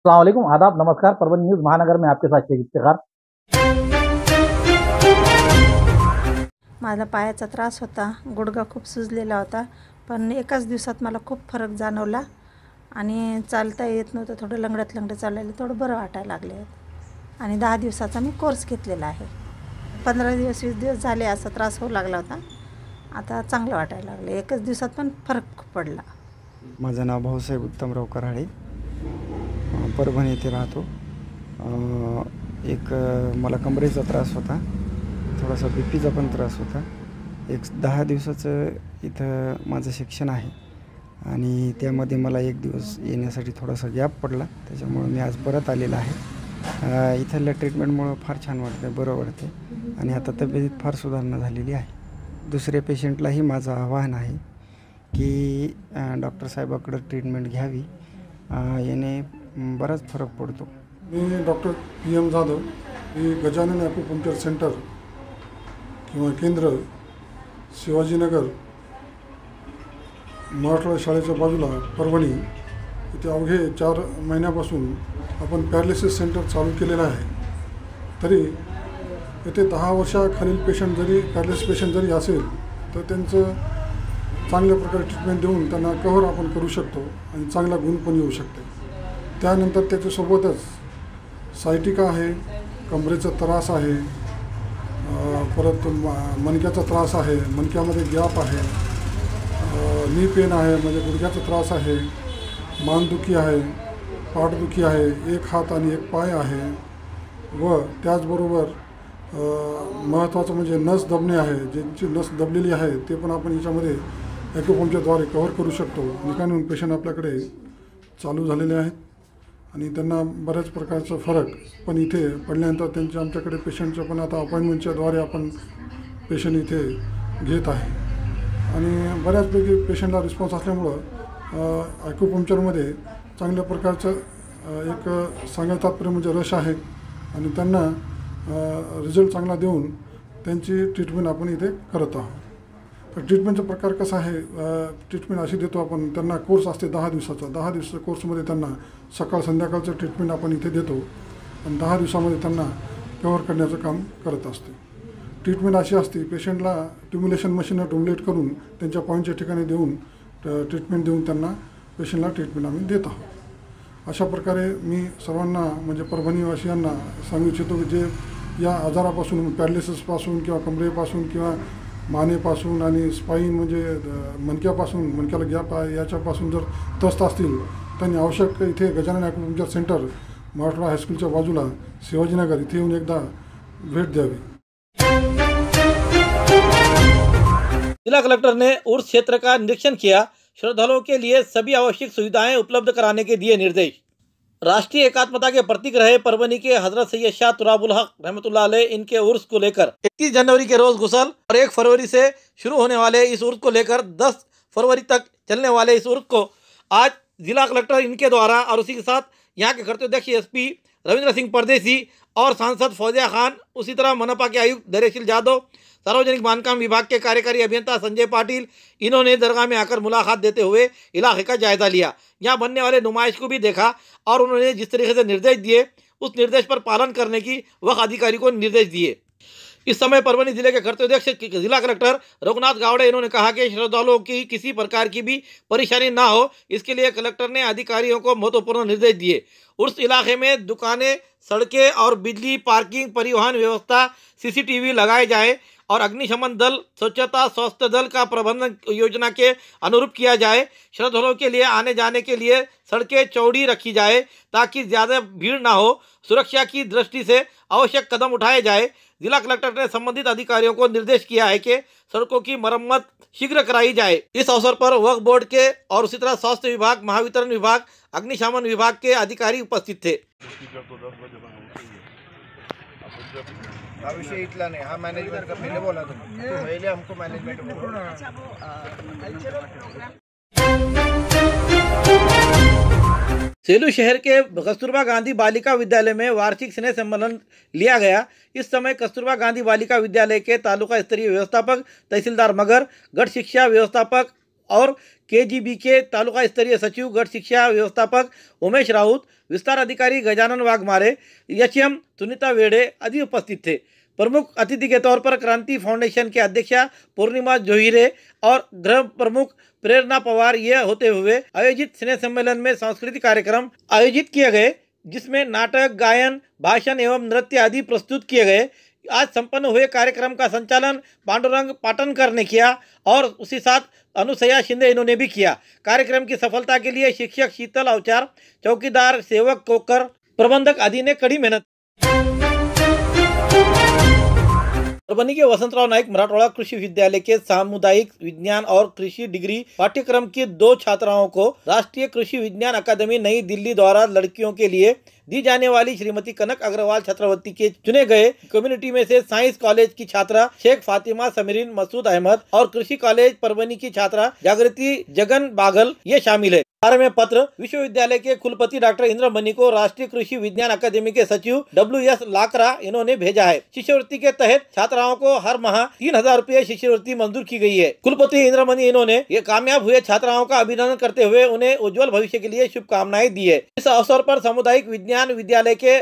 अस्सलाम वालेकुम, आदाब, नमस्कार। परभणी न्यूज़ महानगर में आपके साथ शेख इफ्तिखार। माझा पायाचा त्रास होता, गुडघा खूप सुजलेला होता, पण एकाच दिवसात मला खूप फरक जाणवला आणि चालता येत नव्हतं. थोडं लंगडत चालायला थोडं बरं वाटायला लागले आणि 10 दिवसाचा मी कोर्स घेतलेला आहे. 15 दिवस 20 दिवस झाले असा त्रास होऊ लागला होता. आता चांगलं वाटायला लागले. एकच दिवसात पण फरक खूप पडला. माझं नाव भाऊसाहेब उत्तमराव कराळे, परभणी येथे राहतो. मला कमरेचा त्रास होता, थोडासा बीपीचा पण त्रास होता. 10 दिवसाचं इथं माझं शिक्षण आहे आणि त्यामध्ये मला 1 दिवस येण्यासाठी थोडासा गॅप पडला. त्याच्यामुळं मी आज परत आलेला आहे. इथल्या ट्रीटमेंटमुळं फार छान वाटतं, बरं वाटते आणि आता तब्येतीत फार सुधारणा झालेली आहे. दुसऱ्या पेशंटलाही माझं आवाहन आहे की डॉक्टर साहेबाकडं ट्रीटमेंट घ्यावी, याने बराच फरक पडतो. मी डॉक्टर PM जाधव, ही गजानन ॲक्युपंक्चर सेंटर किंवा केंद्र, शिवाजीनगर मराठवाडा शाळेच्या बाजूला परभणी इथे अवघे 4 महिन्यापासून आपण पॅरालिसिस सेंटर चालू केलेलं आहे. तरी येथे 10 वर्षाखालील पेशंट जरी पॅरालिसिस पेशंट जरी असेल तर त्यांचं चांगल्या प्रकारे ट्रीटमेंट देऊन त्यांना कव्हर आपण करू शकतो आणि चांगला गुण पण येऊ शकते. त्यानंतर त्याच्यासोबतच सायटिका आहे, कमरेचा त्रास आहे, परत मणक्याचा त्रास आहे, मणक्यामध्ये गॅप आहे, नी पेन आहे म्हणजे गुडघ्याचा त्रास आहे, मानदुखी आहे, पाठदुखी आहे, एक हात आणि एक पाय आहे व त्याचबरोबर महत्त्वाचं म्हणजे नस दबणे आहे. ज्यांची नस दबलेली आहे ते पण आपण याच्यामध्ये ॲक्युपंक्चरद्वारे कव्हर करू शकतो. निकामी पेशंट आपल्याकडे चालू झालेले आहेत आणि त्यांना बऱ्याच प्रकारचा फरक पण इथे पडल्यानंतर त्यांच्या आमच्याकडे पेशंटचं पण आता अपॉइंटमेंटच्याद्वारे आपण पेशंट इथे घेत आहे आणि बऱ्याचपैकी पेशंटला रिस्पॉन्स असल्यामुळं ॲक्युपंक्चरमध्ये चांगल्या प्रकारचं एक सांगायचं तात्पर्य म्हणजे रश आहे आणि त्यांना रिझल्ट चांगला देऊन त्यांची ट्रीटमेंट आपण इथे करत आहोत. तर ट्रीटमेंटचा प्रकार कसा आहे, ट्रीटमेंट अशी देतो आपण. त्यांना कोर्स असते 10 दिवसाचा. 10 दिवसाच्या कोर्समध्ये त्यांना सकाळ संध्याकाळचं ट्रीटमेंट आपण इथे देतो आणि 10 दिवसामध्ये त्यांना कव्हर करण्याचं काम करत असते. ट्रीटमेंट अशी असते, पेशंटला ट्युम्युलेशन मशीनला ट्युम्युलेट करून त्यांच्या पॉईंटच्या ठिकाणी देऊन ट्रीटमेंट देऊन त्यांना पेशंटला ट्रीटमेंट आम्ही देत आहोत. अशा प्रकारे मी सर्वांना म्हणजे परभणीवासियांना सांगू इच्छितो की जे या आजारापासून, पॅरालिसिसपासून किंवा कमरेपासून किंवा मानेपासून आणि स्पाईन म्हणजे मणक्यापासून, मणक्याला गॅप आहे याच्यापासून जर त्रस्त असतील त्यांनी आवश्यक इथे गजानन ॲक्युपंक्चर सेंटर मराठवाडा हायस्कूलच्या बाजूला शिवाजीनगर इथे येऊन एकदा भेट द्यावी. जिला कलेक्टर ने उर्स क्षेत्र का निरीक्षण किया, श्रद्धालुओं के लिए सभी आवश्यक सुविधाएं उपलब्ध कराने के दिए निर्देश। राष्ट्रीय एकात्मता के प्रतीक रहे परभनी के हजरत सैयद शाह तुराबुल हक रहमतुल्लाह अलैह इनके उर्स को लेकर 21 जनवरी के रोज गुसल और 1 फरवरी से शुरू होने वाले इस उर्स को लेकर 10 फरवरी तक चलने वाले इस उर्स को आज जिला कलेक्टर इनके द्वारा और उसी के साथ यहाँ के खर्चोध्यक्ष SP रविंद्र सिंह परदेसी और सांसद फौजिया खान, उसी तरह मनपा के आयुक्त धैर्यशील जाधव, सार्वजनिक बांधकाम विभाग के कार्यकारी अभियंता संजय पाटिल, इन्होंने दरगाह में आकर मुलाकात देते हुए इलाके का जायजा लिया। यहाँ बनने वाले नुमाइश को भी देखा और उन्होंने जिस तरीके से निर्देश दिए उस निर्देश पर पालन करने की वक्फ अधिकारी को निर्देश दिए। इस समय परभणी जिले के खर्चोध्यक्ष जिला कलेक्टर रघुनाथ गावड़े इन्होंने कहा कि श्रद्धालुओं की किसी प्रकार की भी परेशानी ना हो, इसके लिए कलेक्टर ने अधिकारियों को महत्वपूर्ण निर्देश दिए। उस इलाके में दुकानें, सड़कें और बिजली, पार्किंग, परिवहन व्यवस्था, CCTV लगाए जाए और अग्निशमन दल, स्वच्छता, स्वास्थ्य दल का प्रबंधन योजना के अनुरूप किया जाए। श्रद्धालुओं के लिए आने जाने के लिए सड़कें चौड़ी रखी जाए ताकि ज़्यादा भीड़ ना हो। सुरक्षा की दृष्टि से आवश्यक कदम उठाए जाए। जिला कलेक्टर ने संबंधित अधिकारियों को निर्देश किया है कि सड़कों की मरम्मत शीघ्र कराई जाए। इस अवसर पर वक्फ बोर्ड के और उसी तरह स्वास्थ्य विभाग, महावितरण विभाग, अग्निशमन विभाग के अधिकारी उपस्थित थे। हा विषय इथला नाही, हा मॅनेजमेंट का पहिले बोला तुम्ही, पहिले हमको मॅनेजमेंट सेलू शहर के कस्तूरबा गांधी बालिका विद्यालय में वार्षिक स्नेह सम्मेलन लिया गया। इस समय कस्तूरबा गांधी बालिका विद्यालय के तालुका स्तरीय व्यवस्थापक तहसीलदार मगर, गढ़ शिक्षा व्यवस्थापक और केजीबी के तालुका स्तरीय सचिव गट शिक्षा व्यवस्थापक उमेश राउत, विस्तार अधिकारी गजानन वाघमारे, एचएम सुनीता वेड़े आदि उपस्थित थे। प्रमुख अतिथि के तौर पर क्रांति फाउंडेशन के अध्यक्षा पूर्णिमा जोहिरे और गृह प्रमुख प्रेरणा पवार ये होते हुए आयोजित स्नेह सम्मेलन में सांस्कृतिक कार्यक्रम आयोजित किए गए, जिसमें नाटक, गायन, भाषण एवं नृत्य आदि प्रस्तुत किए गए। आज संपन्न हुए कार्यक्रम का संचालन पांडुरंग पाटनकर ने किया और उसी साथ अनुसया शिंदे इन्होंने भी किया। कार्यक्रम की सफलता के लिए शिक्षक शीतल अवचार, चौकीदार, सेवक कोकर, प्रबंधक आदि ने कड़ी मेहनत। परभनी के वसंतराव नाइक मराठवाड़ा कृषि विद्यालय के सामुदायिक विज्ञान और कृषि डिग्री पाठ्यक्रम की 2 छात्राओं को राष्ट्रीय कृषि विज्ञान अकादमी नई दिल्ली द्वारा लड़कियों के लिए दी जाने वाली श्रीमती कनक अग्रवाल छात्रवृत्ति के चुने गए कम्युनिटी में से साइंस कॉलेज की छात्रा शेख फातिमा समीरीन मसूद अहमद और कृषि कॉलेज परभनी की छात्रा जागृति जगन बागल ये शामिल है। में पत्र विश्वविद्यालय के कुलपति डॉक्टर इंद्रमणि को राष्ट्रीय कृषि विज्ञान अकादमी के सचिव WS लाकरा इन्होंने भेजा है। शिष्यवृत्ति के तहत छात्राओं को हर माह 3000 रुपये शिष्यवृत्ति मंजूर की गई है। कुलपति इंद्रमणि इन्होंने ये कामयाब हुए छात्राओं का अभिनंदन करते हुए उन्हें उज्जवल भविष्य के लिए शुभकामनाएं दी है। इस अवसर पर सामुदायिक विज्ञान विद्यालय के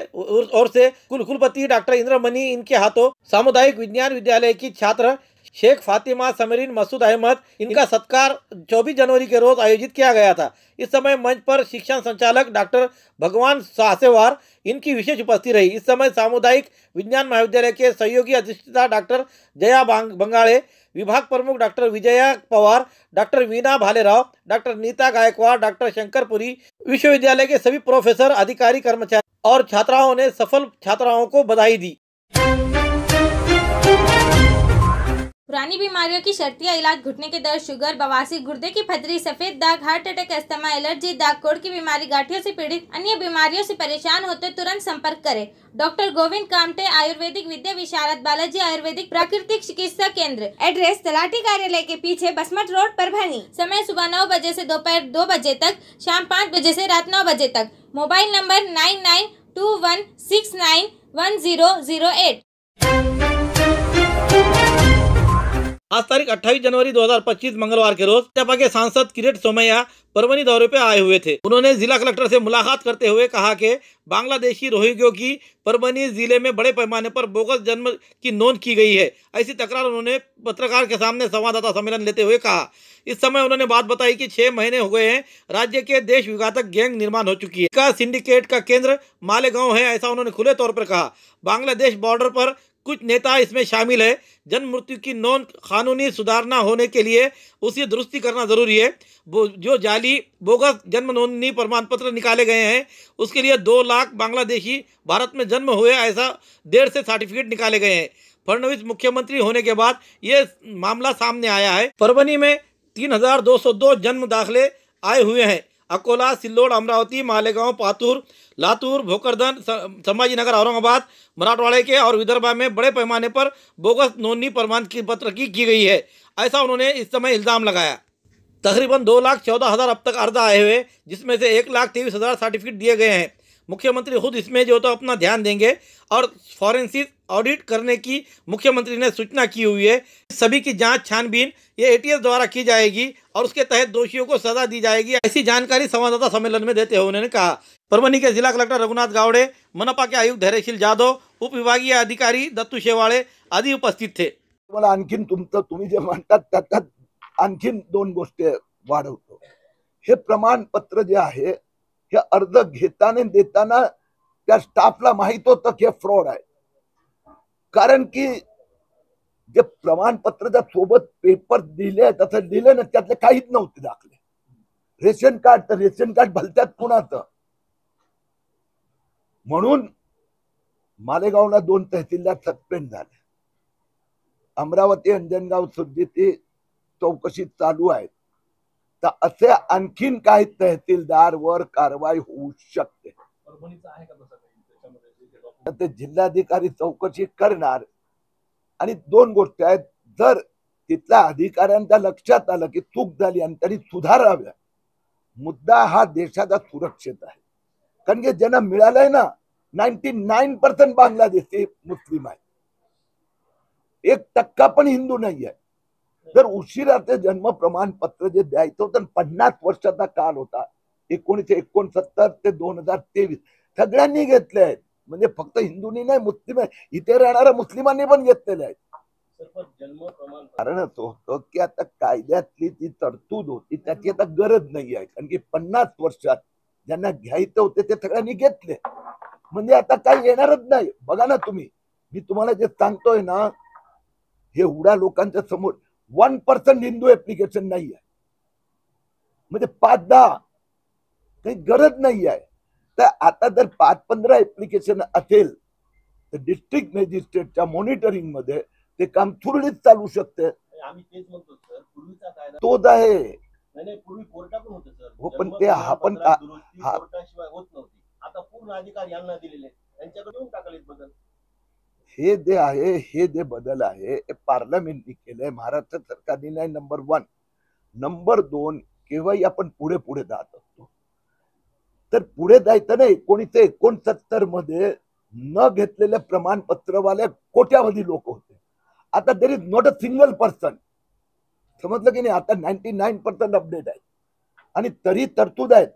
ओर से कुलपति डॉक्टर इंद्रमणि इनके हाथों सामुदायिक विज्ञान विद्यालय की छात्र शेख फातिमा समीरीन मसूद अहमद इनका सत्कार 24 जनवरी के रोज आयोजित किया गया था। इस समय मंच पर शिक्षण संचालक डॉक्टर भगवान सासेवार इनकी विशेष उपस्थिति रही। इस समय सामुदायिक विज्ञान महाविद्यालय के सहयोगी अधिष्ठाता डॉक्टर जया बंगाले, विभाग प्रमुख doctor Vijaya Pawar, doctor Veena Bhalerao, doctor Neeta Gaikwad, doctor Shankarpuri, विश्वविद्यालय के सभी प्रोफेसर, अधिकारी, कर्मचारी और छात्राओं ने सफल छात्राओं को बधाई दी। पुरानी बीमारियों की शर्तिया इलाज, घुटने के दर्द, शुगर, बवासीर, गुर्दे की पथरी, सफेद दाग, हार्ट अटैक, अस्थमा, एलर्जी, दाग कोड़ की बीमारी, गांठियों से पीड़ित अन्य बीमारियों से परेशान होते तुरंत संपर्क करें। डॉक्टर गोविंद कामटे, आयुर्वेदिक विद्या विशारद, बालाजी आयुर्वेदिक प्राकृतिक चिकित्सा केंद्र। एड्रेस तलाटी कार्यालय के पीछे, बसमत रोड, परभनी। समय सुबह 9 बजे से दोपहर 2 बजे तक, शाम 5 बजे से रात 9 बजे तक। Mobile number 9921691008। आज तारीख 28 जनवरी 2025 मंगलवार के रोज भाजपा के सांसद किरीट सोमैया परभनी दौरे पे आए हुए थे। उन्होंने जिला कलेक्टर से मुलाकात करते हुए कहा कि बांग्लादेशी रोहिंग्यों की परभनी जिले में बड़े पैमाने पर बोगस जन्म की नोंद की गई है। ऐसी तकरार उन्होंने पत्रकार के सामने संवाददाता सम्मेलन लेते हुए कहा। इस समय उन्होंने बात बताई कि 6 महीने हो गए हैं राज्य के देश विघातक गैंग निर्माण हो चुकी है। इसका सिंडिकेट का केंद्र मालेगांव है, ऐसा उन्होंने खुले तौर पर कहा। बांग्लादेश बॉर्डर पर कुछ नेता इसमें शामिल है। जन्म मृत्यु की नोंद कानूनी सुधारना होने के लिए उसे दुरुस्ती करना जरूरी है। जो जाली बोगस जन्म नोंदनी प्रमाण पत्र निकाले गए हैं उसके लिए 2 लाख बांग्लादेशी भारत में जन्म हुए ऐसा 1.5 से सर्टिफिकेट निकाले गए हैं। फडणवीस मुख्यमंत्री होने के बाद ये मामला सामने आया है। परभनी में 3202 जन्म दाखले आए हुए हैं। अकोला, सिल्लोड, अमरावती, मालेगांव, पातूर, लातूर, भोकरदन, संभाजीनगर, औरंगाबाद, मराठवाड़े के और विदर्भा में बड़े पैमाने पर बोगस नोंदनी प्रमाण पत्र की गई है, ऐसा उन्होंने इस समय इल्जाम लगाया। तकरीबन 2,14,000 अब तक अर्ज आए हुए, जिसमें से 1,23,000 सर्टिफिकेट दिए गए हैं। मुख्यमंत्री खुद इसमें जो तो अपना ध्यान देंगे और फॉरेंसिक ऑडिट करने की मुख्यमंत्री ने सूचना की हुई है। सभी की जांच छानबीन ये ATS द्वारा की जाएगी और उसके तहत दोषियों को सजा दी जाएगी, ऐसी जानकारी संवाददाता सम्मेलन में देते हुए उन्होंने कहा। परभनी के जिला कलेक्टर रघुनाथ गावड़े, मनपा के आयुक्त धैर्यशील जाधव, उप विभागीय अधिकारी दत्तू शेवाळे आदि उपस्थित थे। मला आणखीन तुम्ही जे म्हणतात त्यात आणखीन 2 गोष्टी वाढवतो। हे प्रमाणपत्र जे आहे हे अर्ज घेताना देताना त्या स्टाफला माहित होतं की फ्रॉड आहे, कारण की जे प्रमाणपत्राच्या सोबत पेपर दिले तसं दिले ना त्यातले काहीच नव्हते दाखले। रेशन कार्ड भलत्यात कुणाचं, म्हणून मालेगावला 2 तहसीलदार सस्पेंड झाले। अमरावती अंजनगाव सुद्धा चौकशी चालू आहे। तर असे आणखीन काही तहसीलदार वर कारवाई होऊ शकते। ते जिल्हाधिकारी चौकशी करणार। आणि 2 गोष्टी आहेत, जर तिथल्या अधिकाऱ्यांच्या लक्षात आलं की चूक झाली आणि त्यांनी सुधाराव्या, मुद्दा हा देशाचा सुरक्षित आहे। कारण की ज्यांना मिळालंय ना 99% बांगलादेशी मुस्लिम आहे, 1% पण हिंदू नाही आहे। जर उशिरा ते जन्म प्रमाणपत्र जे द्यायचं होतं 50 वर्षाचा काल होता 1969 ते 2023 सगळ्यांनी घेतले आहेत. म्हणजे फक्त हिंदूंनी नाही, मुस्लिम इथे राहणाऱ्या मुस्लिमांनी पण घेतलेले आहेत. कारण असं होतं की आता कायद्यातली ती तरतूद होती त्याची आता गरज नाही आहे, कारण की 50 वर्षात ज्यांना घ्यायचं होते ते सगळ्यांनी घेतले. म्हणजे आता काही येणारच नाही. बघा ना तुम्ही, मी तुम्हाला जे सांगतोय ना, हे एवढ्या लोकांच्या समोर 1% हिंदू ऍप्लिकेशन नाही आहे. म्हणजे 5-10 काही गरज नाही आहे. तर आता जर 5-15 ऍप्लिकेशन असेल तर डिस्ट्रिक्ट मॅजिस्ट्रेटच्या मॉनिटरिंग मध्ये ते काम सुरळीत चालू शकते. तोच आहे. पूर्वी कोर्टाकडून होतं सर. हो, पण ते आपण कोर्टाशिवाय होत नव्हती. आता पूर्ण अधिकार यांना दिलेले, त्यांच्याकडे येऊन टाकलेत बदल. हे जे आहे, हे जे बदल आहे हे पार्लमेंटने केलंय, महाराष्ट्र सरकारने नाही. नंबर 1. नंबर 2, केव्हाही आपण पुढे पुढे जात असतो. तर पुढे जायचं नाही. 1969 मध्ये न घेतलेले प्रमाणपत्रवाले कोट्यावधी लोक होते. आता there is not a single person. समजलं की नाही? आता 99% अपडेट आहे आणि तरी तरतूद आहेत.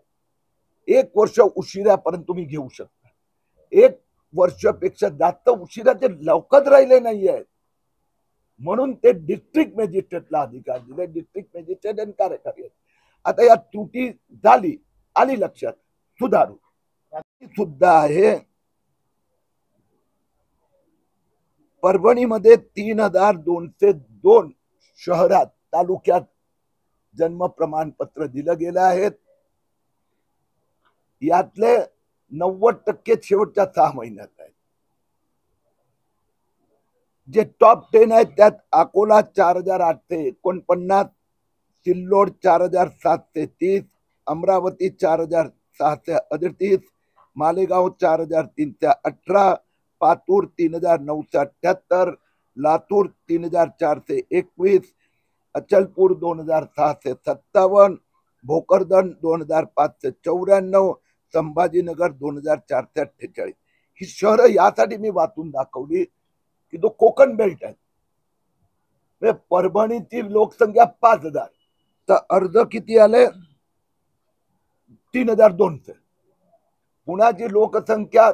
1 वर्ष उशिरापर्यंत तुम्ही घेऊ शकता. 1 वर्षापेक्षा जास्त उशिराचे लवकर राहिले नाही आहेत, म्हणून ते डिस्ट्रिक्ट मॅजिस्ट्रेटला अधिकार दिले. डिस्ट्रिक्ट मॅजिस्ट्रेट आणि कार्यकारी. आता या त्रुटी झाली, आली लक्षात, सुधारू सुद्धा आहे. परभणीमध्ये 3202 शहरात तालुक्यात जन्म प्रमाणपत्र दिलं गेलं आहेत. यातले 90% शेवटच्या 6 महिन्यात आहेत. जे टॉप 10 आहेत त्यात अकोला 4849, सिल्लोड 4730, अमरावती 4638, मालेगाव 4318, पातूर 3978, लातूर 3421, अचलपूर 2657, भोकरदन 2594, संभाजीनगर 2448. ही शहरं यासाठी मी वाचून दाखवली की तो कोकण बेल्ट आहे. परभणीची लोकसंख्या 5000, तर अर्ज किती आले? 3200. पुण्याची लोकसंख्या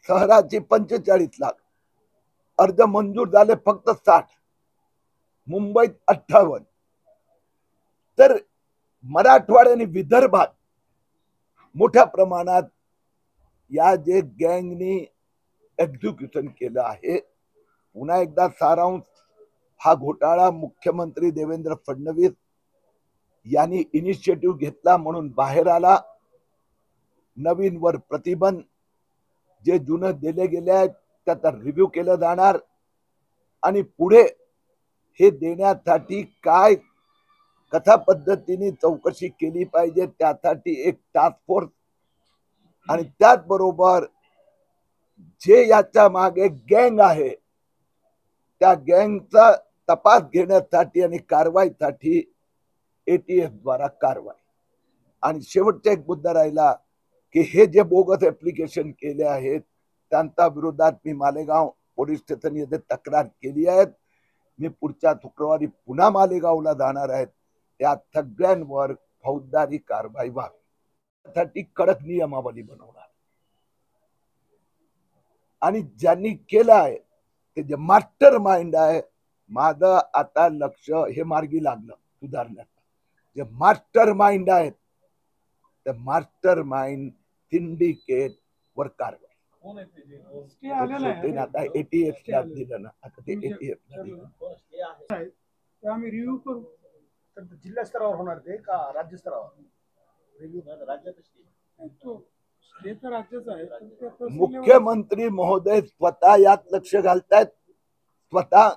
शहराची 45 लाख, अर्ज मंजूर झाले फक्त 60. मुंबईत 58. तर मराठवाडा आणि विदर्भात मोठ्या प्रमाणात या जे गँगनी एक्झिक्युशन केलं आहे. पुन्हा एकदा सारांश, हा घोटाळा मुख्यमंत्री देवेंद्र फडणवीस यांनी इनिशिएटिव्ह घेतला म्हणून बाहेर आला. नवीन वर प्रतिबंध, जे जुनं दिले गेले आहेत त्याचा रिव्ह्यू केलं जाणार आणि पुढे हे देण्यासाठी काय कथा पद्धतीने चौकशी केली पाहिजे त्यासाठी एक टास्क फोर्स आणि त्याचबरोबर जे याच्या मागे गँग आहे त्या गँगचा तपास घेण्यासाठी आणि कारवाईसाठी ATF द्वारा कारवाई. आणि शेवटचा एक मुद्दा राहिला की हे जे बोगस ऍप्लिकेशन केले आहेत त्यांच्या विरोधात मी मालेगाव पोलीस स्टेशन येथे तक्रार केली आहे. मी पुढच्या शुक्रवारी पुन्हा मालेगावला जाणार आहे. त्या सगळ्यांवर फौजदारी कारवाई व्हावी, त्यासाठी कडक नियमावली बनवणार. आणि ज्यांनी केलं आहे ते जे मास्टर माइंड आहे, माझं आता लक्ष हे मार्गी लागलं सुधारण्याचं. जे मास्टर माइंड आहेत ते मास्टर माइंड सिंडिकेट वर कारवाई. आता ATF ला दिलं ना, आता ते ATF ला दिलं. आम्ही रिव्ह्यू करू. तर जिल्हा स्तरावर होणार ते का राज्य स्तरावर? मुख्यमंत्री महोदय स्वतः यात लक्ष घालतायत स्वतः.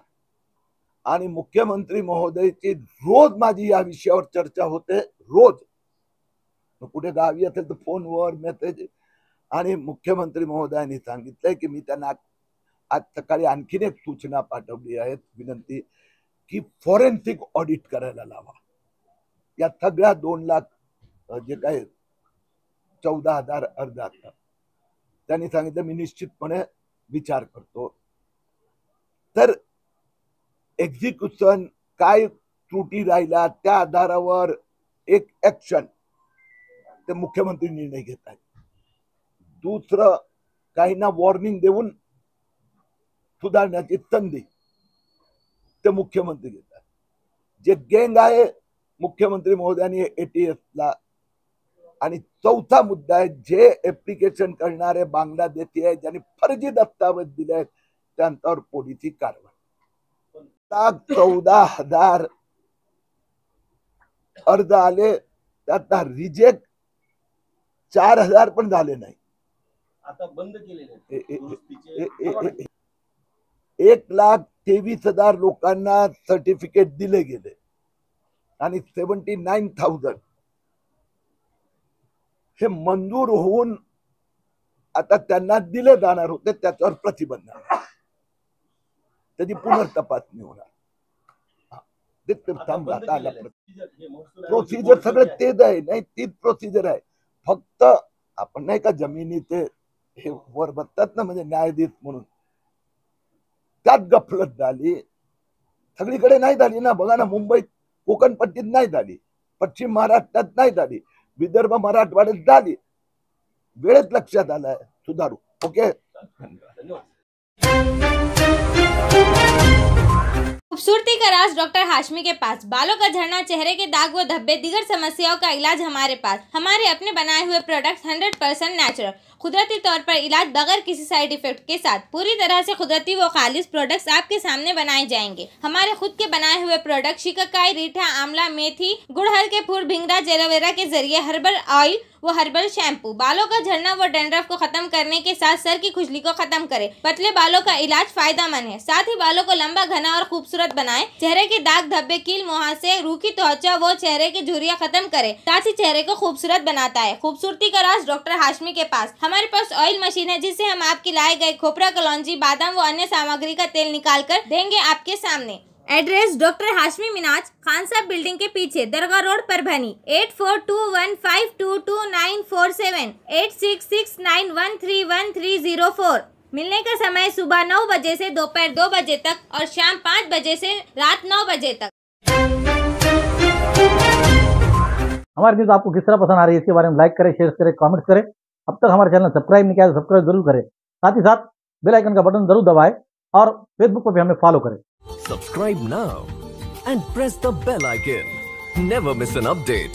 आणि मुख्यमंत्री महोदयची रोज माझी या विषयावर चर्चा होते. रोज कुठे गावी असेल तर फोनवर मेसेज. आणि मुख्यमंत्री महोदयांनी सांगितलंय की मी त्यांना आज सकाळी आणखीन एक सूचना पाठवली आहे, विनंती की फॉरेन्सिक ऑडिट करायला लावा. या सगळ्या 2 लाख जे काही 14,000 अर्ज असतात त्यांनी सांगितलं मी निश्चितपणे विचार करतो. तर एक्झिक्युशन काय त्रुटी राहिल्या त्या आधारावर एक ऍक्शन ते मुख्यमंत्री निर्णय घेत आहेत. दुसरं काहींना वॉर्निंग देऊन सुधारण्याची संधी ते मुख्यमंत्री घेतात. जे गँग आहे मुख्यमंत्री महोदयांनी ATS आणि चौथा मुद्दा आहे जे ऍप्लिकेशन करणारे बांगलादेशी आहेत ज्यांनी फर्जी दस्तावेज दिले आहेत त्यांच्यावर पोलिसी कारवाई. 14,000 अर्ज आले त्यात रिजेक्ट 4,000 पण झाले नाही. आता बंद केलेले 1,23,000 लोकांना सर्टिफिकेट दिले गेले आणि 79,000 हे मंजूर होऊन आता त्यांना दिले जाणार होते. त्याच्यावर प्रतिबंध त्याची पुनर्तपासणी होणार. प्रोसिजर सगळं तेच आहे. नाही तीच प्रोसिजर आहे. फक्त आपण नाही का जमिनीचे हे वर बघतात ना म्हणजे न्यायाधीश म्हणून त्यात गफलत झाली. सगळीकडे नाही झाली ना. बघा ना मुंबईत कोकण पट्टीत नाही झाली, पश्चिम महाराष्ट्रात नाही झाली, विदर्भ मराठवाड्यात झाली. वेळेत लक्षात आलाय सुधारू. ओके. खूबसूरती का राज डॉक्टर हाशमी के पास। बालों का झड़ना, चेहरे के दाग व धब्बे, दीगर समस्याओं का इलाज हमारे पास। हमारे अपने बनाए हुए प्रोडक्ट्स 100% नेचुरल, कुदरती तौर पर इलाज बगैर किसी साइड इफेक्ट के साथ पूरी तरह से कुदरती व खालिश प्रोडक्ट्स आपके सामने बनाए जाएंगे। हमारे खुद के बनाए हुए प्रोडक्ट शिकाकाई, रीठा, आंवला, मेथी, गुड़हल के फूल, भिंगरा, एलोवेरा के जरिए हर्बल ऑयल वो हर्बल शैम्पू बालों का झड़ना व डैंड्रफ को खत्म करने के साथ सर की खुजली को खत्म करे। पतले बालों का इलाज फायदेमंद है, साथ ही बालों को लंबा, घना और खूबसूरत बनाए। चेहरे के दाग धब्बे, कील, मुहासे, रूखी त्वचा वो चेहरे की झुर्रियां खत्म करे, साथ ही चेहरे को खूबसूरत बनाता है। खूबसूरती का राज डॉक्टर हाशमी के पास। हमारे पास ऑयल मशीन है जिससे हम आपकी लाए गए खोपरा, कलौंजी, बादाम व अन्य सामग्री का तेल निकाल कर देंगे आपके सामने। एड्रेस डॉक्टर हाशमी मिनाज, खान साहब बिल्डिंग के पीछे, दरगाह रोड, परभनी। 8421522947, 8669131304। मिलने का समय सुबह 9 बजे से दोपहर 2 बजे तक और शाम 5 बजे से रात 9 बजे तक। हमारी न्यूज़ आपको किस तरह पसंद आ रही है इसके बारे में लाइक करें, शेयर करें, कमेंट्स करें। अब तक हमारे चैनल सब्सक्राइब नहीं किया तो सब्सक्राइब जरूर करें। साथ ही साथ बेल आइकन का बटन जरूर दबाएं और फेसबुक पर भी हमें फॉलो करें। Subscribe now and press the bell icon. Never miss an update.